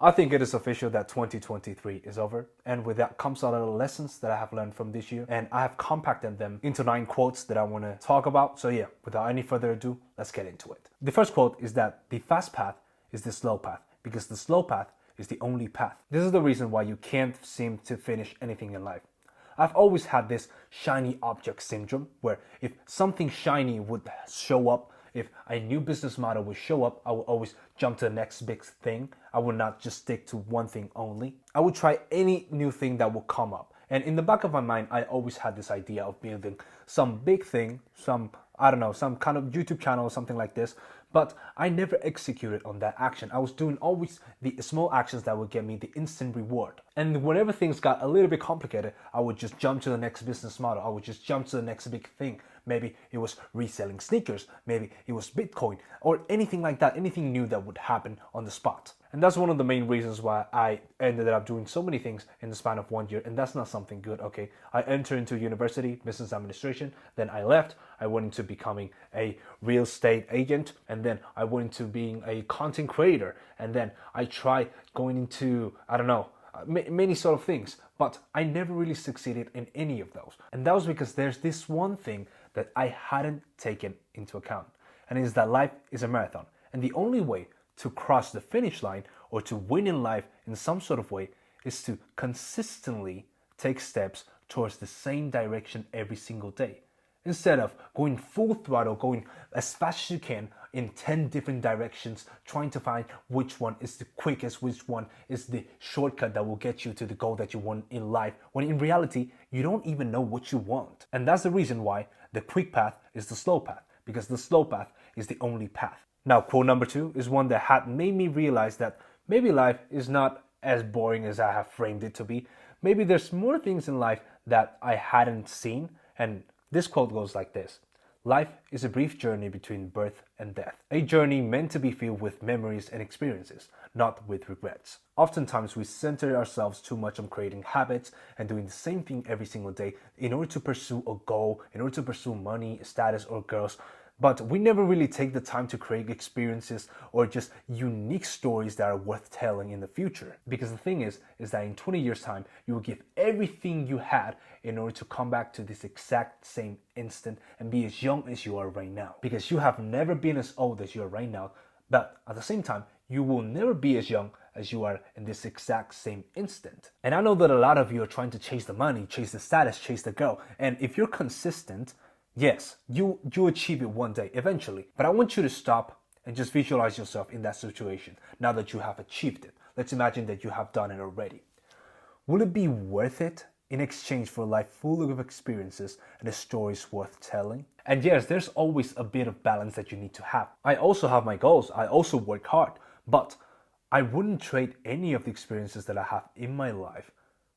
I think it is official that 2023 is over, and with that comes a lot of lessons that I have learned from this year, and I have compacted them into 9 quotes that I want to talk about. So yeah, without any further ado, let's get into it. The first quote is that the fast path is the slow path, because the slow path is the only path. This is the reason why you can't seem to finish anything in life. I've always had this shiny object syndrome, where if something shiny would show up, if a new business model would show up, I would always jump to the next big thing. I would not just stick to one thing only. I would try any new thing that would come up. And in the back of my mind, I always had this idea of building some big thing, some kind of YouTube channel or something like this. But I never executed on that action. I was doing always the small actions that would get me the instant reward. And whenever things got a little bit complicated, I would just jump to the next business model. I would just jump to the next big thing. Maybe it was reselling sneakers. Maybe it was Bitcoin or anything like that, anything new that would happen on the spot. And that's one of the main reasons why I ended up doing so many things in the span of 1 year. And that's not something good, okay? I entered into university, business administration. Then I left. I went into becoming a real estate agent. And then I went into being a content creator. And then I tried going into, many sort of things. But I never really succeeded in any of those. And that was because there's this one thing that I hadn't taken into account. And it is that life is a marathon. And the only way to cross the finish line or to win in life in some sort of way is to consistently take steps towards the same direction every single day. Instead of going full throttle, going as fast as you can in 10 different directions, trying to find which one is the quickest, which one is the shortcut that will get you to the goal that you want in life, when in reality, you don't even know what you want. And that's the reason why the quick path is the slow path, because the slow path is the only path. Now, quote number 2 is one that had made me realize that maybe life is not as boring as I have framed it to be. Maybe there's more things in life that I hadn't seen. And this quote goes like this: life is a brief journey between birth and death. A journey meant to be filled with memories and experiences, not with regrets. Oftentimes we center ourselves too much on creating habits and doing the same thing every single day in order to pursue a goal, in order to pursue money, status, or girls. But we never really take the time to create experiences or just unique stories that are worth telling in the future. Because the thing is that in 20 years' time, you will give everything you had in order to come back to this exact same instant and be as young as you are right now. Because you have never been as old as you are right now, but at the same time, you will never be as young as you are in this exact same instant. And I know that a lot of you are trying to chase the money, chase the status, chase the girl. And if you're consistent, yes, you achieve it one day, eventually. But I want you to stop and just visualize yourself in that situation now that you have achieved it. Let's imagine that you have done it already. Will it be worth it in exchange for a life full of experiences and the stories worth telling? And yes, there's always a bit of balance that you need to have. I also have my goals. I also work hard. But I wouldn't trade any of the experiences that I have in my life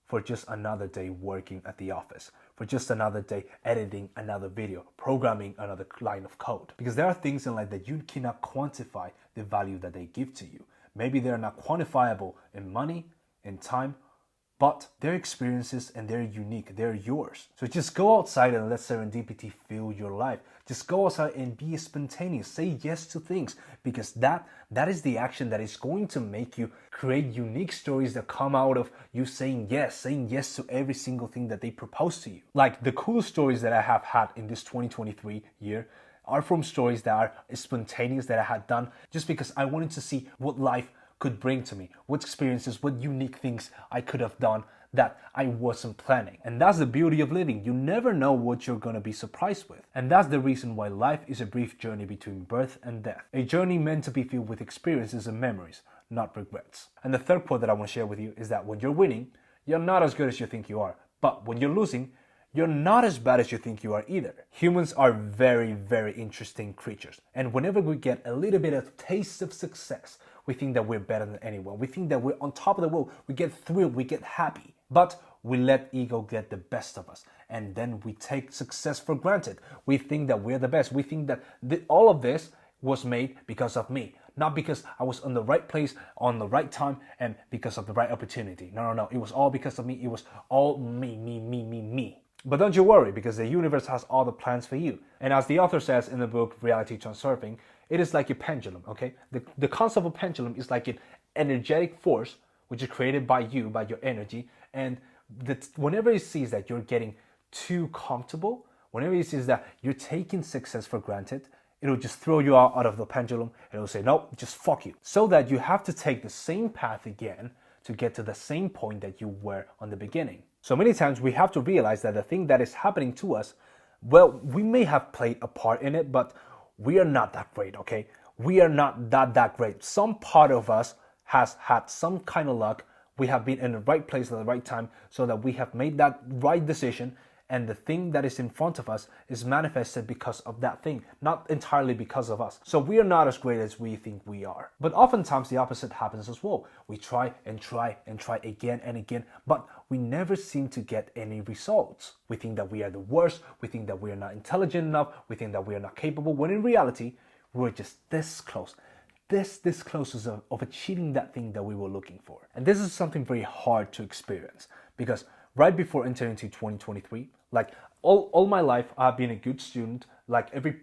for just another day working at the office, for just another day editing another video, programming another line of code. Because there are things in life that you cannot quantify the value that they give to you. Maybe they're not quantifiable in money, in time, but they're experiences and they're unique, they're yours. So just go outside and let serendipity fill your life. Just go outside and be spontaneous, say yes to things, because that is the action that is going to make you create unique stories that come out of you saying yes to every single thing that they propose to you. Like the coolest stories that I have had in this 2023 year are from stories that are spontaneous that I had done just because I wanted to see what life could bring to me, what experiences, what unique things I could have done that I wasn't planning. And that's the beauty of living. You never know what you're gonna be surprised with. And that's the reason why life is a brief journey between birth and death. A journey meant to be filled with experiences and memories, not regrets. And the third quote that I want to share with you is that when you're winning, you're not as good as you think you are. But when you're losing, you're not as bad as you think you are either. Humans are very, very interesting creatures. And whenever we get a little bit of taste of success, we think that we're better than anyone. We think that we're on top of the world. We get thrilled, we get happy. But we let ego get the best of us. And then we take success for granted. We think that we're the best. We think that all of this was made because of me. Not because I was in the right place, on the right time, and because of the right opportunity. No. It was all because of me. It was all me. But don't you worry, because the universe has all the plans for you. And as the author says in the book Reality Transurfing, it is like a pendulum, okay? The concept of a pendulum is like an energetic force, which is created by you, by your energy. And whenever it sees that you're getting too comfortable, whenever it sees that you're taking success for granted, it'll just throw you out of the pendulum. It'll say, no, just fuck you. So that you have to take the same path again to get to the same point that you were on the beginning. So many times we have to realize that the thing that is happening to us, well, we may have played a part in it, but we are not that great, okay? We are not that great. Some part of us has had some kind of luck. We have been in the right place at the right time so that we have made that right decision, and the thing that is in front of us is manifested because of that thing, not entirely because of us. So we are not as great as we think we are. But oftentimes the opposite happens as well. We try and try and try again and again, but we never seem to get any results. We think that we are the worst, we think that we are not intelligent enough, we think that we are not capable, when in reality, we're just this close. This close of achieving that thing that we were looking for. And this is something very hard to experience, because right before entering into 2023, like all my life, I've been a good student. Like every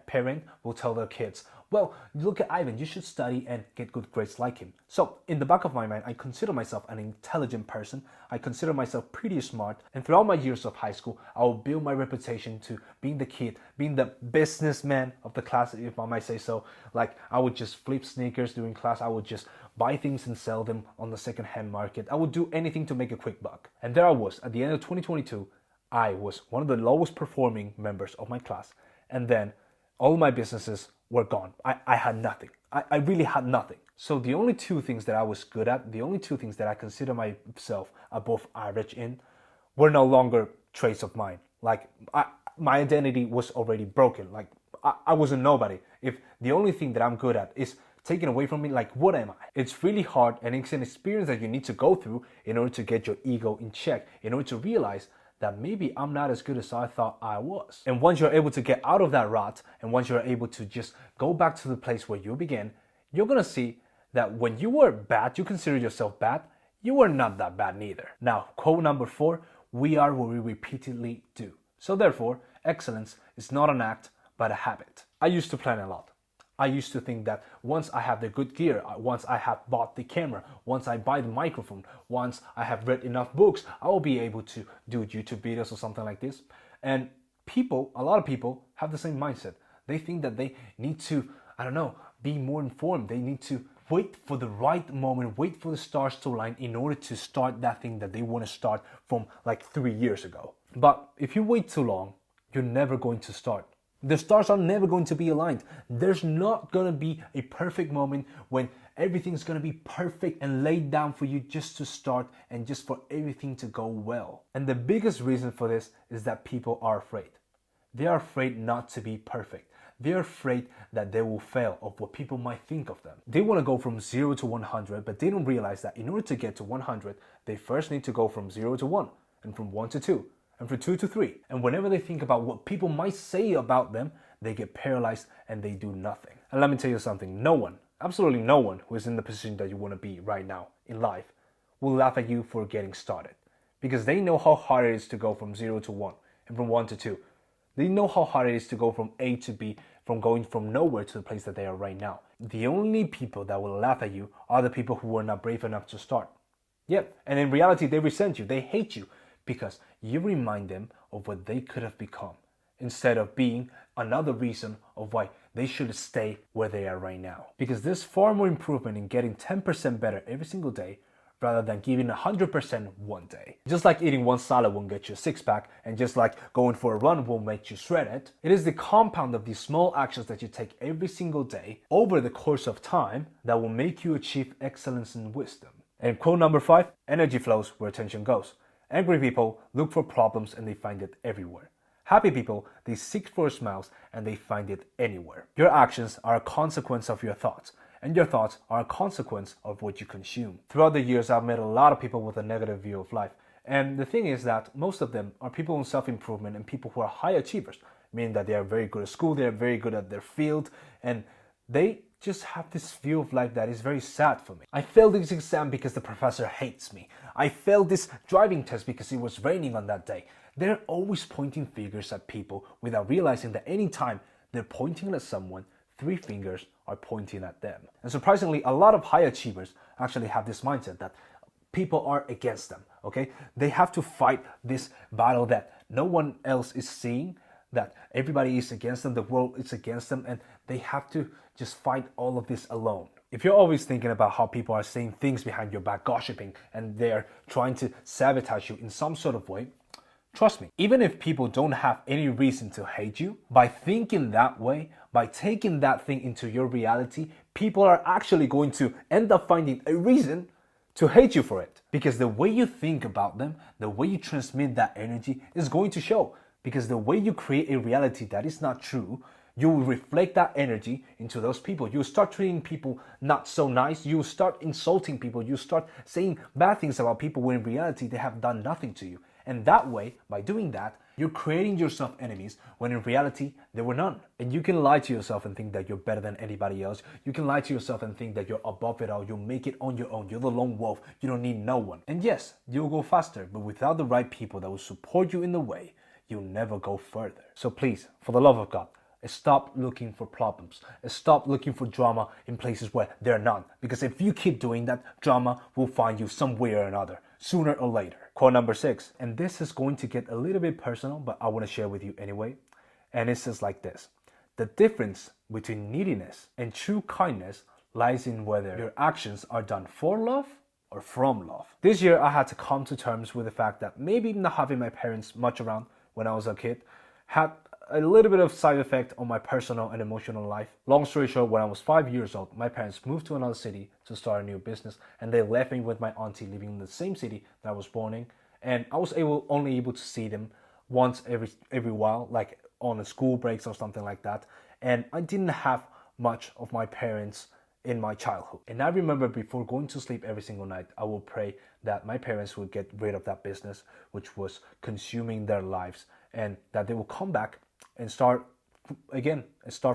parent will tell their kids, well, look at Ivan, you should study and get good grades like him. So in the back of my mind, I consider myself an intelligent person. I consider myself pretty smart. And throughout my years of high school, I will build my reputation to being the kid, being the businessman of the class, if I might say so. Like I would just flip sneakers during class. I would just buy things and sell them on the second-hand market. I would do anything to make a quick buck. And there I was, at the end of 2022, I was one of the lowest performing members of my class. And then all my businesses were gone. I had nothing. I really had nothing. So the only two things that I was good at, the only two things that I consider myself above average in, were no longer traits of mine. Like my identity was already broken. Like I was a nobody. If the only thing that I'm good at is taken away from me, like what am I? It's really hard, and it's an experience that you need to go through in order to get your ego in check, in order to realize that maybe I'm not as good as I thought I was. And once you're able to get out of that rut, and once you're able to just go back to the place where you began, you're gonna see that when you were bad, you consider yourself bad, you were not that bad neither. Now, quote number 4, we are what we repeatedly do. So therefore, excellence is not an act, but a habit. I used to plan a lot. I used to think that once I have the good gear, once I have bought the camera, once I buy the microphone, once I have read enough books, I will be able to do YouTube videos or something like this. And people, a lot of people have the same mindset. They think that they need to, be more informed. They need to wait for the right moment, wait for the stars to align in order to start that thing that they want to start from like 3 years ago. But if you wait too long, you're never going to start. The stars are never going to be aligned. There's not going to be a perfect moment when everything's going to be perfect and laid down for you just to start and just for everything to go well. And the biggest reason for this is that people are afraid. They are afraid not to be perfect. They're afraid that they will fail of what people might think of them. They want to go from 0 to 100, but they don't realize that in order to get to 100, they first need to go from 0 to 1 and from 1 to 2. And from 2 to 3. And whenever they think about what people might say about them, they get paralyzed and they do nothing. And let me tell you something, no one, absolutely no one who is in the position that you want to be right now in life will laugh at you for getting started. Because they know how hard it is to go from 0 to 1 and from 1 to 2. They know how hard it is to go from A to B, from going from nowhere to the place that they are right now. The only people that will laugh at you are the people who are not brave enough to start. Yep, and in reality they resent you, they hate you, because you remind them of what they could have become, instead of being another reason of why they should stay where they are right now. Because there's far more improvement in getting 10% better every single day rather than giving 100% one day. Just like eating one salad won't get you a six-pack, and just like going for a run won't make you shredded, it is the compound of these small actions that you take every single day over the course of time that will make you achieve excellence and wisdom. And quote number 5, energy flows where attention goes. Angry people look for problems and they find it everywhere. Happy people, they seek for smiles and they find it anywhere. Your actions are a consequence of your thoughts, and your thoughts are a consequence of what you consume. Throughout the years, I've met a lot of people with a negative view of life. And the thing is that most of them are people in self-improvement and people who are high achievers, meaning that they are very good at school, they are very good at their field, and they just have this view of life that is very sad for me. I failed this exam because the professor hates me. I failed this driving test because it was raining on that day. They're always pointing fingers at people without realizing that anytime they're pointing at someone, three fingers are pointing at them. And surprisingly, a lot of high achievers actually have this mindset that people are against them, okay? They have to fight this battle that no one else is seeing, that everybody is against them, the world is against them, and they have to just fight all of this alone. If you're always thinking about how people are saying things behind your back, gossiping, and they're trying to sabotage you in some sort of way, trust me, even if people don't have any reason to hate you, by thinking that way, by taking that thing into your reality, people are actually going to end up finding a reason to hate you for it. Because the way you think about them, the way you transmit that energy is going to show. Because the way you create a reality that is not true, you will reflect that energy into those people. You start treating people not so nice. You start insulting people. You start saying bad things about people when in reality they have done nothing to you. And that way, by doing that, you're creating yourself enemies when in reality there were none. And you can lie to yourself and think that you're better than anybody else. You can lie to yourself and think that you're above it all. You'll make it on your own. You're the lone wolf. You don't need no one. And yes, you'll go faster, but without the right people that will support you in the way, you'll never go further. So please, for the love of God, stop looking for problems. Stop looking for drama in places where there are none. Because if you keep doing that, drama will find you some way or another, sooner or later. Quote number 6, and this is going to get a little bit personal, but I want to share with you anyway. And it says like this: the difference between neediness and true kindness lies in whether your actions are done for love or from love. This year, I had to come to terms with the fact that maybe not having my parents much around when I was a kid had a little bit of side effect on my personal and emotional life. Long story short, when I was 5 years old, my parents moved to another city to start a new business, and they left me with my auntie living in the same city that I was born in. And I was only able to see them once every while, like on a school breaks or something like that. And I didn't have much of my parents in my childhood. And I remember before going to sleep every single night, I would pray that my parents would get rid of that business, which was consuming their lives, and that they will come back and start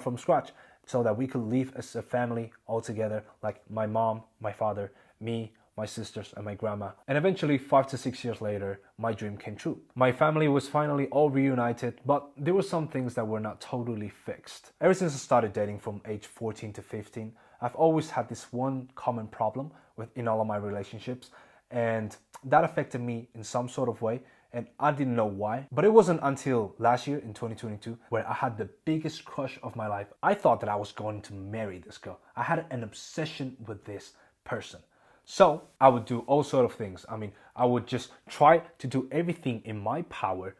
from scratch, so that we could live as a family all together, like my mom, my father, me, my sisters, and my grandma. And eventually, 5 to 6 years later, my dream came true. My family was finally all reunited, but there were some things that were not totally fixed. Ever since I started dating from age 14 to 15, I've always had this one common problem in all of my relationships, and that affected me in some sort of way. And I didn't know why. But it wasn't until last year in 2022 where I had the biggest crush of my life. I thought that I was going to marry this girl. I had an obsession with this person. So I would do all sort of things. I would just try to do everything in my power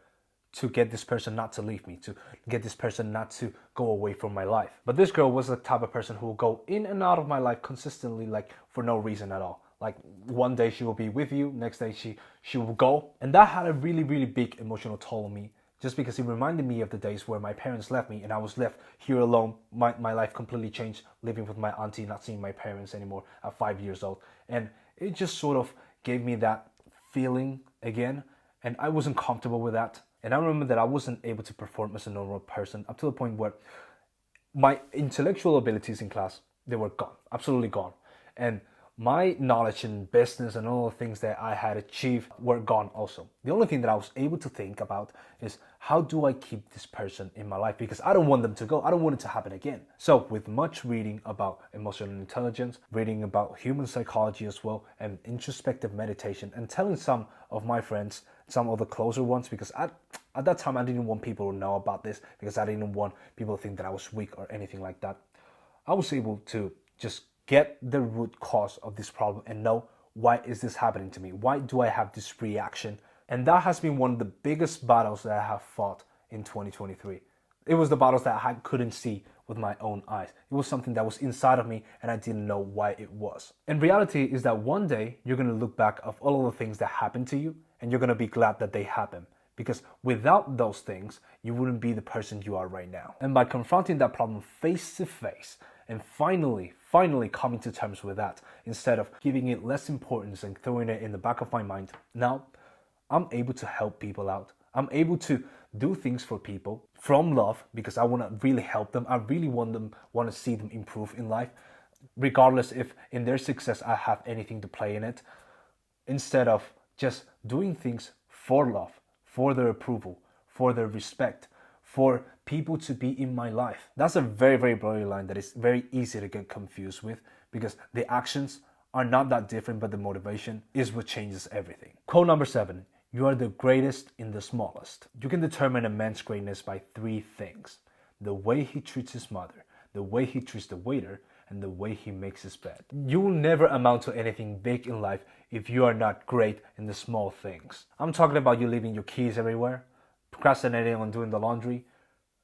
to get this person not to leave me, to get this person not to go away from my life. But this girl was the type of person who will go in and out of my life consistently, like for no reason at all. Like one day she will be with you, next day she will go. And that had a really, really big emotional toll on me, just because it reminded me of the days where my parents left me and I was left here alone. My life completely changed, living with my auntie, not seeing my parents anymore at 5 years old. And it just sort of gave me that feeling again, and I wasn't comfortable with that. And I remember that I wasn't able to perform as a normal person up to the point where my intellectual abilities in class, they were gone, absolutely gone. And my knowledge in business and all the things that I had achieved were gone also. The only thing that I was able to think about is, how do I keep this person in my life? Because I don't want them to go. I don't want it to happen again. So with much reading about emotional intelligence, reading about human psychology as well, and introspective meditation, and telling some of my friends, some of the closer ones, because at that time I didn't want people to know about this, because I didn't want people to think that I was weak or anything like that. I was able to just get the root cause of this problem and know, why is this happening to me? Why do I have this reaction? And that has been one of the biggest battles that I have fought in 2023. It was the battles that I couldn't see with my own eyes. It was something that was inside of me and I didn't know why it was. And reality is that one day you're going to look back of all of the things that happened to you and you're going to be glad that they happened. Because without those things, you wouldn't be the person you are right now. And by confronting that problem face to face and finally coming to terms with that, instead of giving it less importance and throwing it in the back of my mind, now I'm able to help people out. I'm able to do things for people from love, because I want to really help them. I really want to see them improve in life, regardless if in their success I have anything to play in it, instead of just doing things for love, for their approval, for their respect, for people to be in my life. That's a very, very blurry line that is very easy to get confused with because the actions are not that different, but the motivation is what changes everything. Quote number 7, you are the greatest in the smallest. You can determine a man's greatness by 3 things: the way he treats his mother, the way he treats the waiter, and the way he makes his bed. You will never amount to anything big in life if you are not great in the small things. I'm talking about you leaving your keys everywhere, procrastinating on doing the laundry,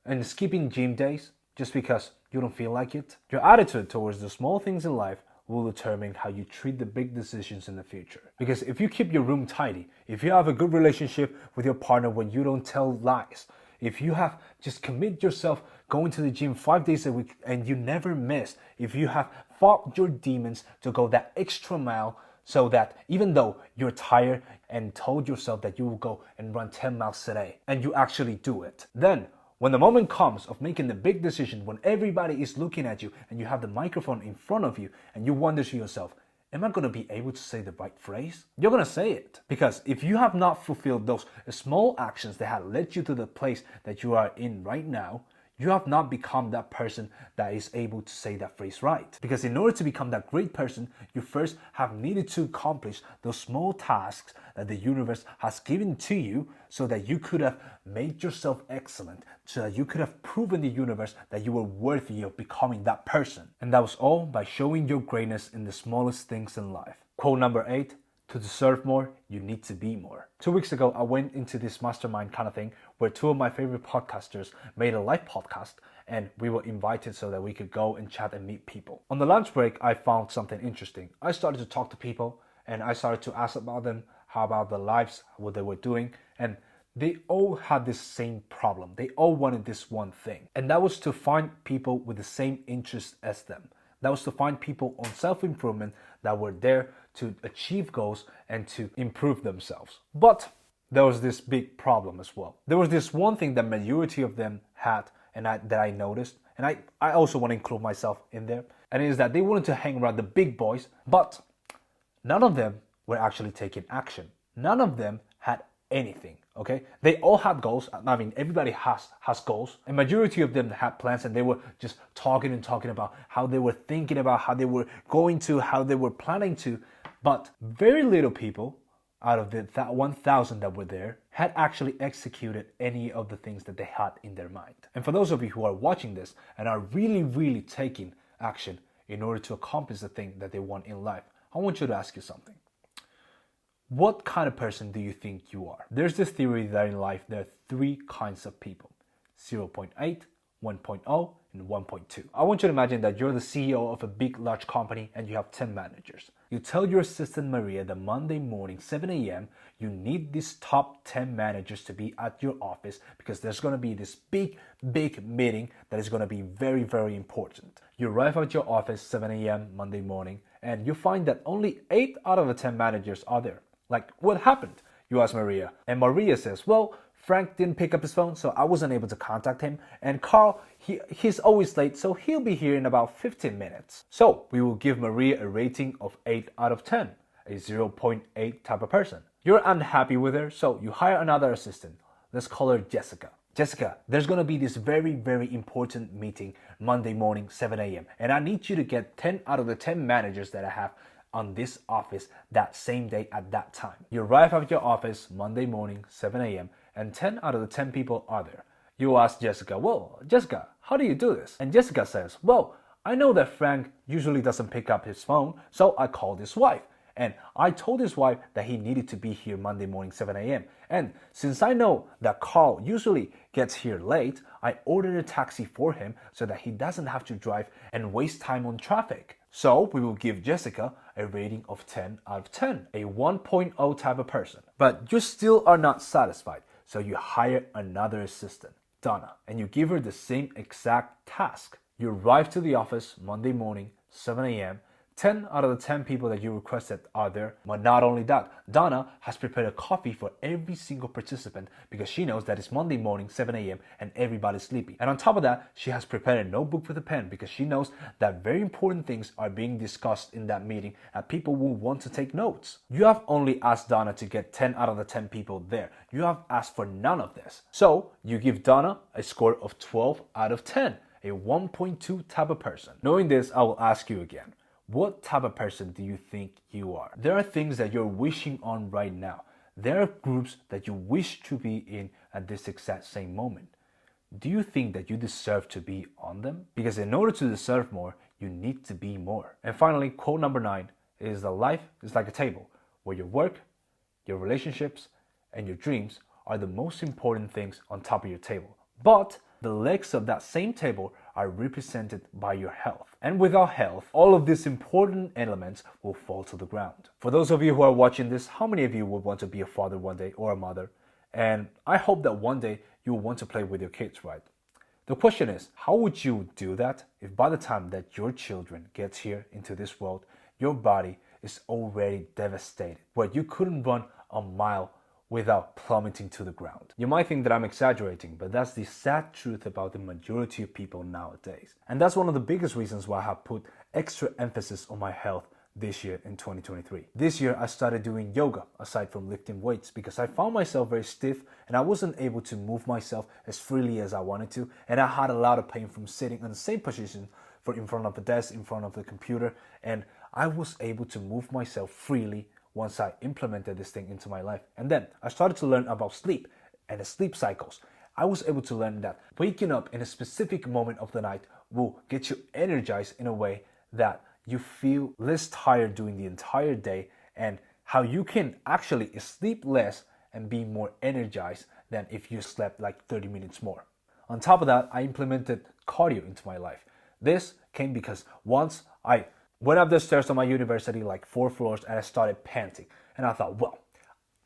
and skipping gym days just because you don't feel like it. Your attitude towards the small things in life will determine how you treat the big decisions in the future. Because if you keep your room tidy, if you have a good relationship with your partner when you don't tell lies, if you have just commit yourself going to the gym 5 days a week and you never miss, if you have fought your demons to go that extra mile so that even though you're tired and told yourself that you will go and run 10 miles today and you actually do it, then when the moment comes of making the big decision, when everybody is looking at you and you have the microphone in front of you and you wonder to yourself, am I going to be able to say the right phrase? You're going to say it. Because if you have not fulfilled those small actions that have led you to the place that you are in right now, you have not become that person that is able to say that phrase right. Because in order to become that great person, you first have needed to accomplish those small tasks that the universe has given to you so that you could have made yourself excellent, so that you could have proven the universe that you were worthy of becoming that person. And that was all by showing your greatness in the smallest things in life. Quote number 8, to deserve more, you need to be more. 2 weeks ago, I went into this mastermind kind of thing where 2 of my favorite podcasters made a live podcast and we were invited so that we could go and chat and meet people. On the lunch break, I found something interesting. I started to talk to people and I started to ask about them, how about their lives, what they were doing, and they all had this same problem. They all wanted this one thing, and that was to find people with the same interests as them. That was to find people on self-improvement that were there to achieve goals and to improve themselves. But there was this big problem as well. There was this one thing that majority of them had and that I noticed, and I also want to include myself in there, and it is that they wanted to hang around the big boys, but none of them were actually taking action. None of them had anything, okay? They all had goals. I mean, everybody has goals. And majority of them had plans and they were just talking about how they were thinking about, how they were going to, how they were planning to. But very little people out of the 1,000 that were there had actually executed any of the things that they had in their mind. And for those of you who are watching this and are really, really taking action in order to accomplish the thing that they want in life, I want you to ask you something. What kind of person do you think you are? There's this theory that in life there are 3 kinds of people: 0.8, 1.0, and 1.2. I want you to imagine that you're the CEO of a big, large company and you have 10 managers. You tell your assistant Maria that Monday morning, 7 a.m., you need these top 10 managers to be at your office because there's going to be this big meeting that is going to be very, very important. You arrive at your office 7 a.m. Monday morning and you find that only 8 out of the 10 managers are there. Like, what happened? You ask Maria. And Maria says, well, Frank didn't pick up his phone, so I wasn't able to contact him. And Carl, he's always late, so he'll be here in about 15 minutes. So we will give Maria a rating of 8 out of 10, a 0.8 type of person. You're unhappy with her, so you hire another assistant. Let's call her Jessica. Jessica, there's going to be this very, very important meeting Monday morning, 7 a.m. And I need you to get 10 out of the 10 managers that I have on this office that same day at that time. You arrive at your office Monday morning, 7 a.m. and 10 out of the 10 people are there. You ask Jessica, well, Jessica, how do you do this? And Jessica says, well, I know that Frank usually doesn't pick up his phone, so I called his wife. And I told his wife that he needed to be here Monday morning, 7 a.m. And since I know that Carl usually gets here late, I ordered a taxi for him so that he doesn't have to drive and waste time on traffic. So we will give Jessica a rating of 10 out of 10, a 1.0 type of person. But you still are not satisfied, so you hire another assistant, Donna, and you give her the same exact task. You arrive to the office Monday morning, 7 a.m., 10 out of the 10 people that you requested are there. But not only that, Donna has prepared a coffee for every single participant because she knows that it's Monday morning, 7 a.m. and everybody's sleepy. And on top of that, she has prepared a notebook with a pen because she knows that very important things are being discussed in that meeting and people will want to take notes. You have only asked Donna to get 10 out of the 10 people there. You have asked for none of this. So you give Donna a score of 12 out of 10, a 1.2 type of person. Knowing this, I will ask you again. What type of person do you think you are? There are things that you're wishing on right now. There are groups that you wish to be in at this exact same moment. Do you think that you deserve to be on them? Because in order to deserve more, you need to be more. And finally, quote number 9 is that life is like a table where your work, your relationships, and your dreams are the most important things on top of your table. But the legs of that same table are represented by your health. And without health, all of these important elements will fall to the ground. For those of you who are watching this, how many of you would want to be a father one day or a mother? And I hope that one day you will want to play with your kids, right? The question is, how would you do that if by the time that your children gets here into this world, your body is already devastated, where you couldn't run a mile without plummeting to the ground? You might think that I'm exaggerating, but that's the sad truth about the majority of people nowadays. And that's one of the biggest reasons why I have put extra emphasis on my health this year in 2023. This year I started doing yoga aside from lifting weights because I found myself very stiff and I wasn't able to move myself as freely as I wanted to, and I had a lot of pain from sitting in the same position for in front of the desk, in front of the computer, and I was able to move myself freely once I implemented this thing into my life. And then I started to learn about sleep and the sleep cycles. I was able to learn that waking up in a specific moment of the night will get you energized in a way that you feel less tired during the entire day, and how you can actually sleep less and be more energized than if you slept like 30 minutes more. On top of that, I implemented cardio into my life. This came because once I went up the stairs to my university, like 4 floors, and I started panting. And I thought, well,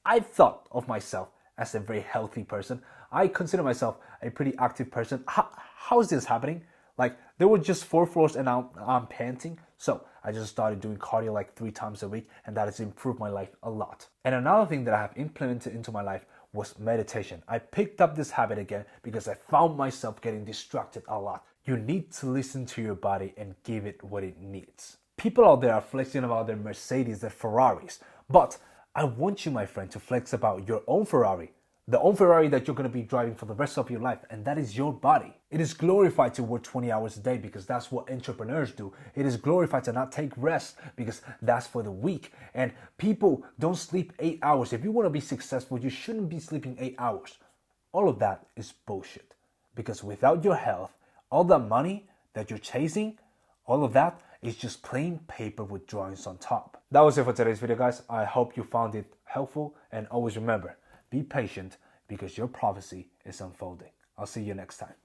I thought of myself as a very healthy person. I consider myself a pretty active person. How is this happening? Like, there were just 4 floors and now I'm panting. So I just started doing cardio like 3 times a week, and that has improved my life a lot. And another thing that I have implemented into my life was meditation. I picked up this habit again because I found myself getting distracted a lot. You need to listen to your body and give it what it needs. People out there are flexing about their Mercedes, their Ferraris, but I want you, my friend, to flex about your own Ferrari, the own Ferrari that you're going to be driving for the rest of your life, and that is your body. It is glorified to work 20 hours a day because that's what entrepreneurs do. It is glorified to not take rest because that's for the weak. And people don't sleep 8 hours. If you want to be successful, you shouldn't be sleeping 8 hours. All of that is bullshit, because without your health, all the money that you're chasing, all of that is just plain paper with drawings on top. That was it for today's video, guys. I hope you found it helpful, and always remember, be patient because your prophecy is unfolding. I'll see you next time.